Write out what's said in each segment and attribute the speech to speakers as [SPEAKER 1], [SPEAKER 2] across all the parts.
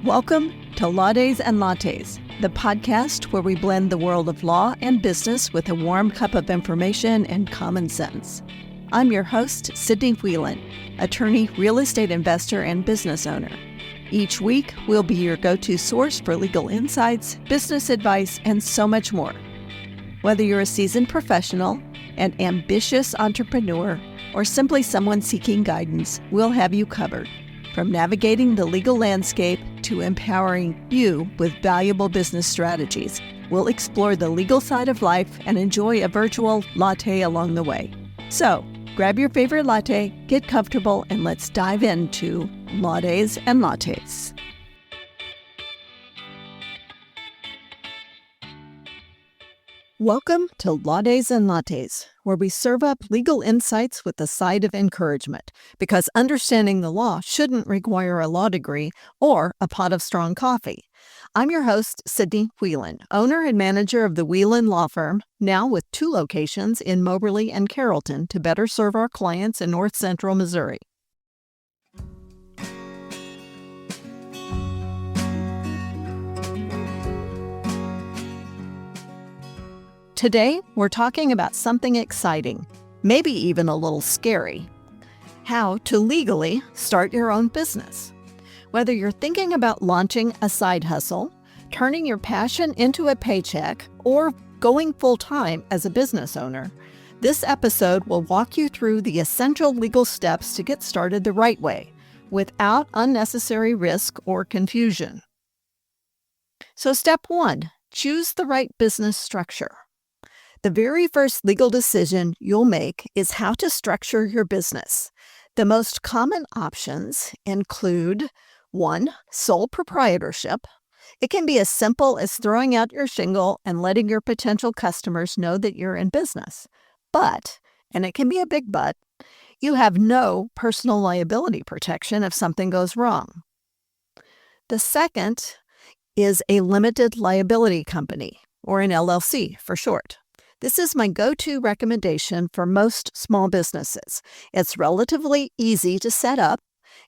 [SPEAKER 1] Welcome to Law Days and Lattes, the podcast where we blend the world of law and business with a warm cup of information and common sense. I'm your host, Sydney Whelan, attorney, real estate investor, and business owner. Each week, we'll be your go-to source for legal insights, business advice, and so much more. Whether you're a seasoned professional, an ambitious entrepreneur, or simply someone seeking guidance, we'll have you covered. From navigating the legal landscape to empowering you with valuable business strategies, we'll explore the legal side of life and enjoy a virtual latte along the way. So, grab your favorite latte, get comfortable, and let's dive into Law Days and Lattes. Welcome to Law Days and Lattes, where we serve up legal insights with a side of encouragement, because understanding the law shouldn't require a law degree or a pot of strong coffee. I'm your host, Sydney Whelan, owner and manager of the Whelan Law Firm, now with 2 locations in Moberly and Carrollton to better serve our clients in North Central Missouri. Today, we're talking about something exciting, maybe even a little scary: how to legally start your own business. Whether you're thinking about launching a side hustle, turning your passion into a paycheck, or going full-time as a business owner, this episode will walk you through the essential legal steps to get started the right way, without unnecessary risk or confusion. So step 1, choose the right business structure. The very first legal decision you'll make is how to structure your business. The most common options include 1, sole proprietorship. It can be as simple as throwing out your shingle and letting your potential customers know that you're in business. But, and it can be a big but, you have no personal liability protection if something goes wrong. The second is a limited liability company, or an LLC for short. This is my go-to recommendation for most small businesses. It's relatively easy to set up,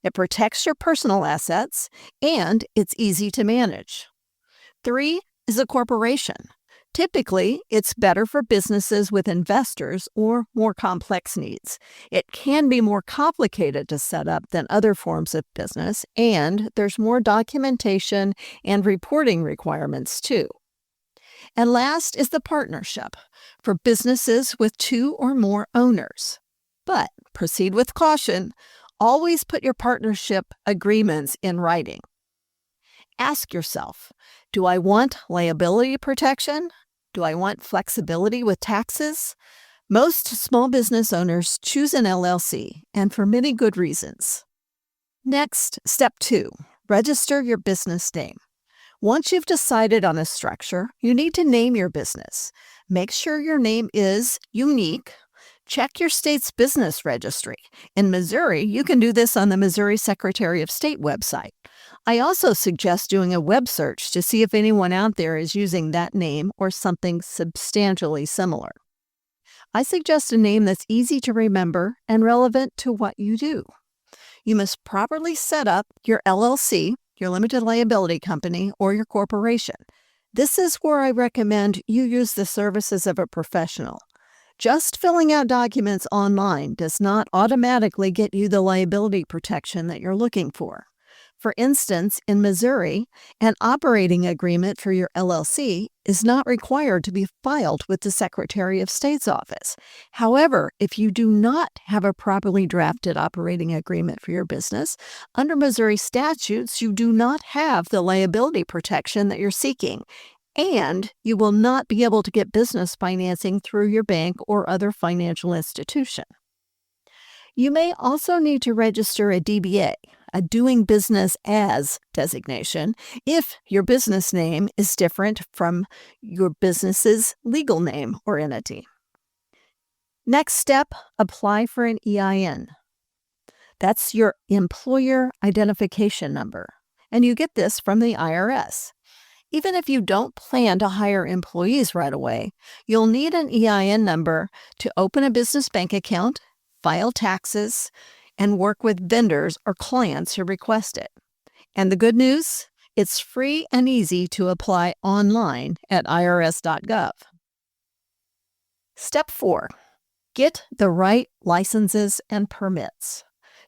[SPEAKER 1] it protects your personal assets, and it's easy to manage. 3 is a corporation. Typically, it's better for businesses with investors or more complex needs. It can be more complicated to set up than other forms of business, and there's more documentation and reporting requirements too. And last is the partnership, for businesses with 2 or more owners. But proceed with caution. Always put your partnership agreements in writing. Ask yourself, do I want liability protection? Do I want flexibility with taxes? Most small business owners choose an LLC, and for many good reasons. Next, step 2, register your business name. Once you've decided on a structure, you need to name your business. Make sure your name is unique. Check your state's business registry. In Missouri, you can do this on the Missouri Secretary of State website. I also suggest doing a web search to see if anyone out there is using that name or something substantially similar. I suggest a name that's easy to remember and relevant to what you do. You must properly set up your LLC, your limited liability company, or your corporation. This is where I recommend you use the services of a professional. Just filling out documents online does not automatically get you the liability protection that you're looking for. For instance, in Missouri, an operating agreement for your LLC is not required to be filed with the Secretary of State's office. However, if you do not have a properly drafted operating agreement for your business, under Missouri statutes, you do not have the liability protection that you're seeking, and you will not be able to get business financing through your bank or other financial institution. You may also need to register a DBA, a doing business as designation, if your business name is different from your business's legal name or entity. Next step, apply for an EIN. That's your employer identification number, and you get this from the IRS. Even if you don't plan to hire employees right away, you'll need an EIN number to open a business bank account, file taxes, and work with vendors or clients who request it. And the good news, It's free and easy to apply online at irs.gov. Step 4. Get the right licenses and permits.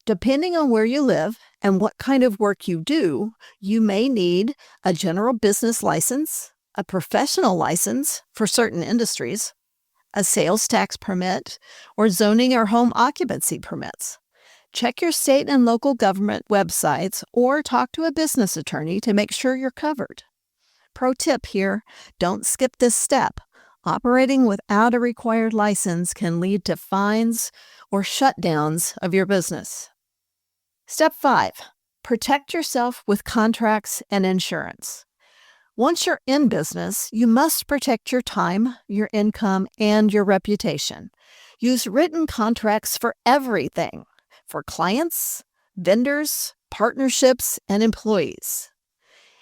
[SPEAKER 1] Depending on where you live and what kind of work you do, you may need a general business license, a professional license for certain industries, a sales tax permit, or zoning or home occupancy permits. Check your state and local government websites or talk to a business attorney to make sure you're covered. Pro tip here, don't skip this step. Operating without a required license can lead to fines or shutdowns of your business. Step 5. Protect yourself with contracts and insurance. Once you're in business, you must protect your time, your income, and your reputation. Use written contracts for everything, for clients, vendors, partnerships, and employees.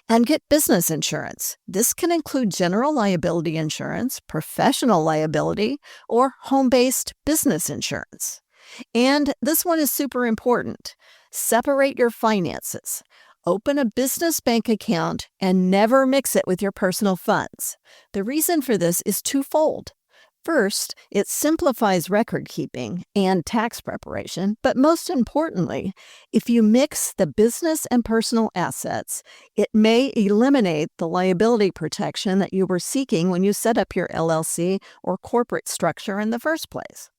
[SPEAKER 1] And get business insurance. This can include general liability insurance, professional liability, or home-based business insurance. And this one is super important. Separate your finances. Open a business bank account and never mix it with your personal funds. The reason for this is twofold. First, it simplifies record keeping and tax preparation, but most importantly, if you mix the business and personal assets, it may eliminate the liability protection that you were seeking when you set up your LLC or corporate structure in the first place.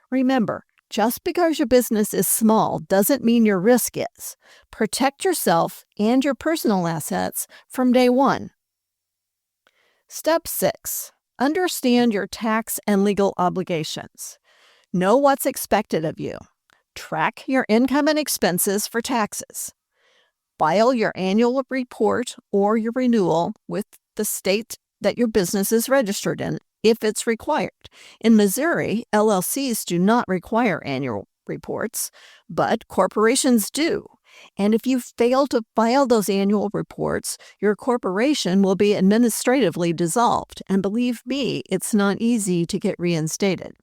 [SPEAKER 1] Remember, just because your business is small doesn't mean your risk is. Protect yourself and your personal assets from day one. Step 6. Understand your tax and legal obligations. Know what's expected of you. Track your income and expenses for taxes. File your annual report or your renewal with the state that your business is registered in, if it's required. In Missouri, LLCs do not require annual reports, but corporations do. And if you fail to file those annual reports, your corporation will be administratively dissolved. And believe me, it's not easy to get reinstated.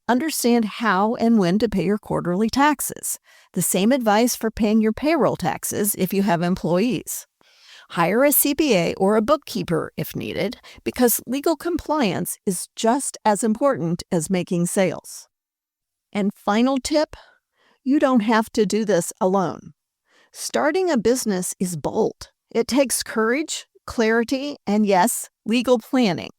[SPEAKER 1] Understand how and when to pay your quarterly taxes. The same advice for paying your payroll taxes if you have employees. Hire a CPA or a bookkeeper if needed, because legal compliance is just as important as making sales. And final tip, you don't have to do this alone. Starting a business is bold. It takes courage, clarity, and yes, legal planning.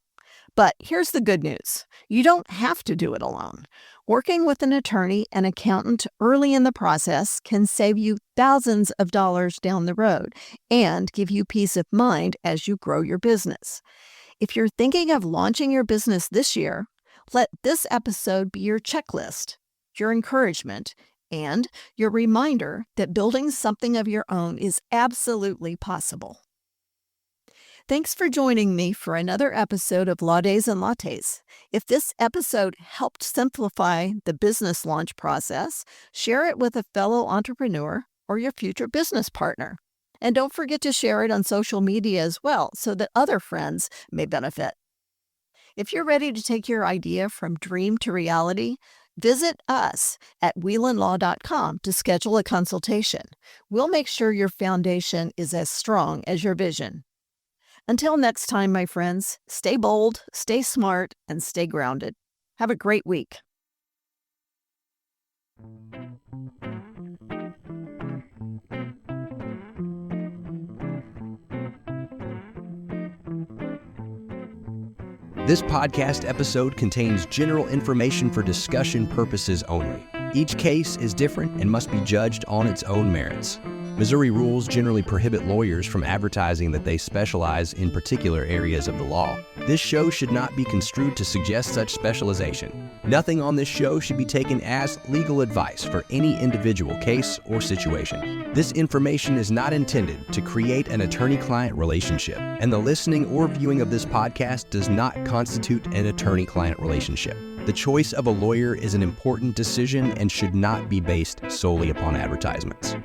[SPEAKER 1] But here's the good news. You don't have to do it alone. Working with an attorney and accountant early in the process can save you thousands of dollars down the road and give you peace of mind as you grow your business. If you're thinking of launching your business this year, let this episode be your checklist, your encouragement, and your reminder that building something of your own is absolutely possible. Thanks for joining me for another episode of Law Days and Lattes. If this episode helped simplify the business launch process, share it with a fellow entrepreneur or your future business partner. And don't forget to share it on social media as well so that other friends may benefit. If you're ready to take your idea from dream to reality, visit us at wheelandlaw.com to schedule a consultation. We'll make sure your foundation is as strong as your vision. Until next time, my friends, stay bold, stay smart, and stay grounded. Have a great week.
[SPEAKER 2] This podcast episode contains general information for discussion purposes only. Each case is different and must be judged on its own merits. Missouri rules generally prohibit lawyers from advertising that they specialize in particular areas of the law. This show should not be construed to suggest such specialization. Nothing on this show should be taken as legal advice for any individual case or situation. This information is not intended to create an attorney-client relationship, and the listening or viewing of this podcast does not constitute an attorney-client relationship. The choice of a lawyer is an important decision and should not be based solely upon advertisements.